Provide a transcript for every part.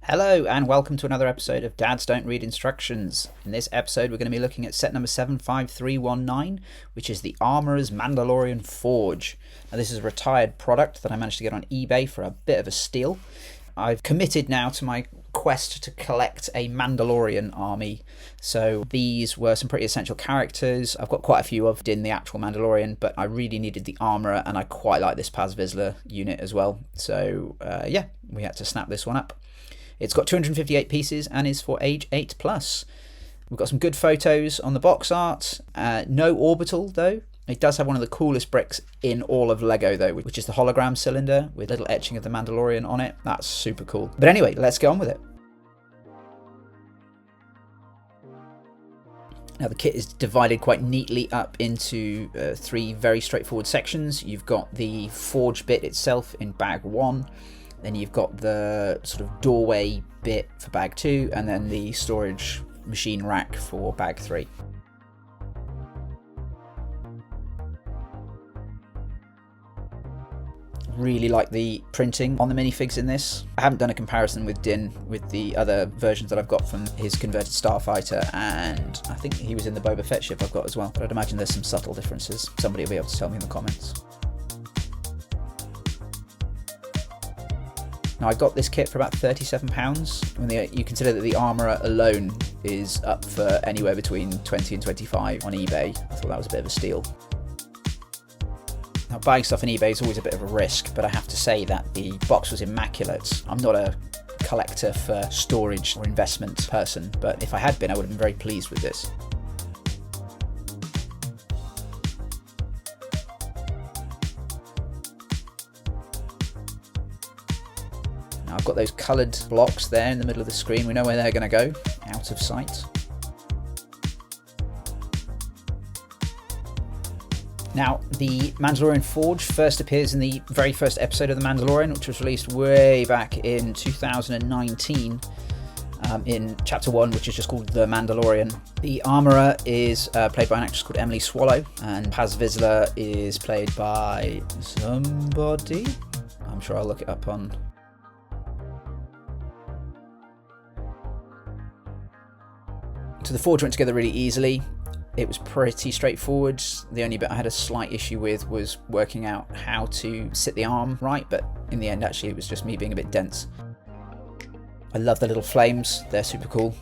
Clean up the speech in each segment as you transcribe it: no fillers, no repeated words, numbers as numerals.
Hello and welcome to another episode of Dads Don't Read Instructions. In this episode we're going to be looking at set number 75319, which is the Armourers Mandalorian Forge. Now this is a retired product that I managed to get on eBay for a bit of a steal. I've committed now to my quest to collect a Mandalorian army. So these were some pretty essential characters. I've got quite a few of in the actual Mandalorian, but I really needed the Armourer and I quite like this Paz Vizsla unit as well. So yeah, we had to snap this one up. It's got 258 pieces and is for age 8 plus. We've got some good photos on the box art. No orbital though. It does have one of the coolest bricks in all of LEGO though, which is the hologram cylinder with little etching of the Mandalorian on it. That's super cool. But anyway, let's get on with it. Now the kit is divided quite neatly up into three very straightforward sections. You've got the forge bit itself in bag 1. Then you've got the sort of doorway bit for bag 2, and then the storage machine rack for bag 3. Really like the printing on the minifigs in this. I haven't done a comparison with Din with the other versions that I've got from his converted starfighter, and I think he was in the Boba Fett ship I've got as well, but I'd imagine there's some subtle differences. Somebody will be able to tell me in the comments. Now I got this kit for about £37. When you consider that the Armourer alone is up for anywhere between 20 and 25 on eBay, I thought that was a bit of a steal. Now buying stuff on eBay is always a bit of a risk, but I have to say that the box was immaculate. I'm not a collector for storage or investment person, but if I had been, I would have been very pleased with this. Now I've got those coloured blocks there in the middle of the screen. We know where they're going to go, out of sight. Now, the Mandalorian Forge first appears in the very first episode of The Mandalorian, which was released way back in 2019 in Chapter 1, which is just called The Mandalorian. The Armourer is played by an actress called Emily Swallow, and Paz Vizsla is played by somebody. I'm sure I'll look it up on... So the Forge went together really easily. It was pretty straightforward. The only bit I had a slight issue with was working out how to sit the arm right, but in the end actually it was just me being a bit dense. I love the little flames, they're super cool.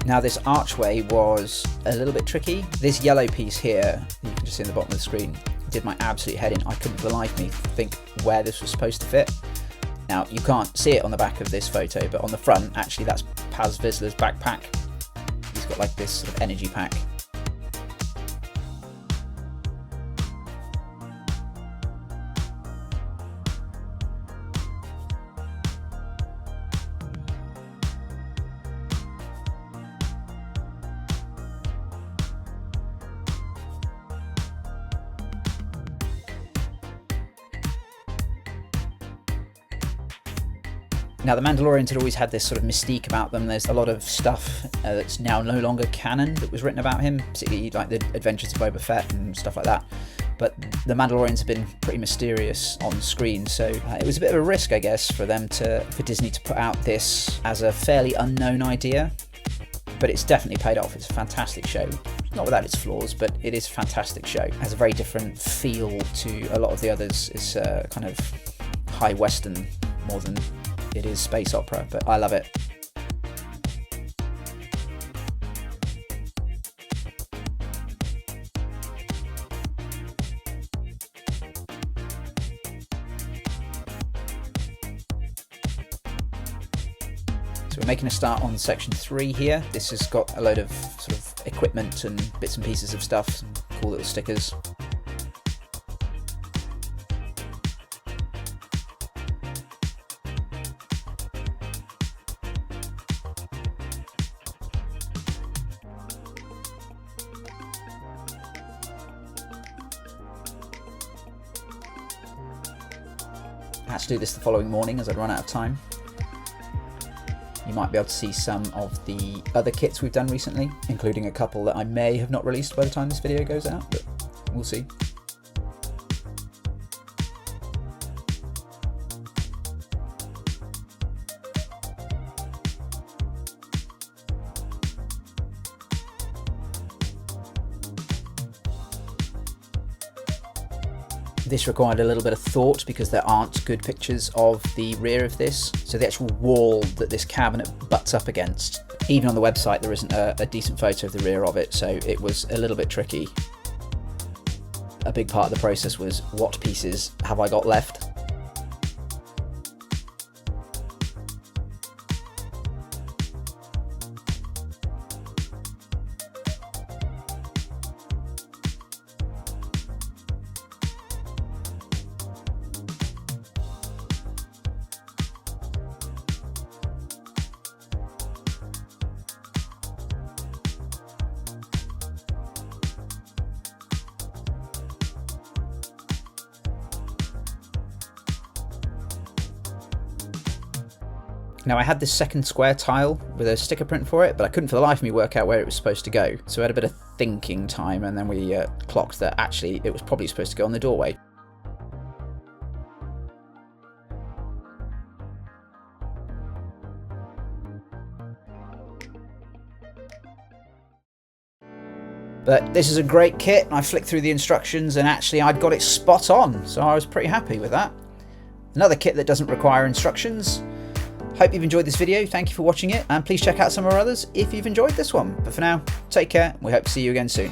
Now this archway was a little bit tricky. This yellow piece here, you can just see in the bottom of the screen, did my absolute head in. I couldn't for the life of me think where this was supposed to fit. Now you can't see it on the back of this photo, but on the front, actually that's Paz Vizsla's backpack. He's got like this sort of energy pack. Now the Mandalorians had always had this sort of mystique about them. There's a lot of stuff that's now no longer canon that was written about him, particularly like the Adventures of Boba Fett and stuff like that. But the Mandalorians have been pretty mysterious on screen, so it was a bit of a risk, I guess, for Disney to put out this as a fairly unknown idea. But it's definitely paid off. It's a fantastic show. Not without its flaws, but it is a fantastic show. It has a very different feel to a lot of the others. It's kind of high western more than it is space opera, but I love it. So we're making a start on section 3 here. This has got a load of sort of equipment and bits and pieces of stuff, some cool little stickers. I had to do this the following morning as I'd run out of time. You might be able to see some of the other kits we've done recently, including a couple that I may have not released by the time this video goes out, but we'll see. This required a little bit of thought because there aren't good pictures of the rear of this. So the actual wall that this cabinet butts up against, even on the website there isn't a decent photo of the rear of it, so it was a little bit tricky. A big part of the process was what pieces have I got left? Now I had this second square tile with a sticker print for it, but I couldn't for the life of me work out where it was supposed to go. So I had a bit of thinking time, and then we clocked that actually it was probably supposed to go on the doorway. But this is a great kit, and I flicked through the instructions and actually I'd got it spot on, so I was pretty happy with that. Another kit that doesn't require instructions. Hope you've enjoyed this video, thank you for watching it, and please check out some of our others if you've enjoyed this one. But for now, take care, we hope to see you again soon.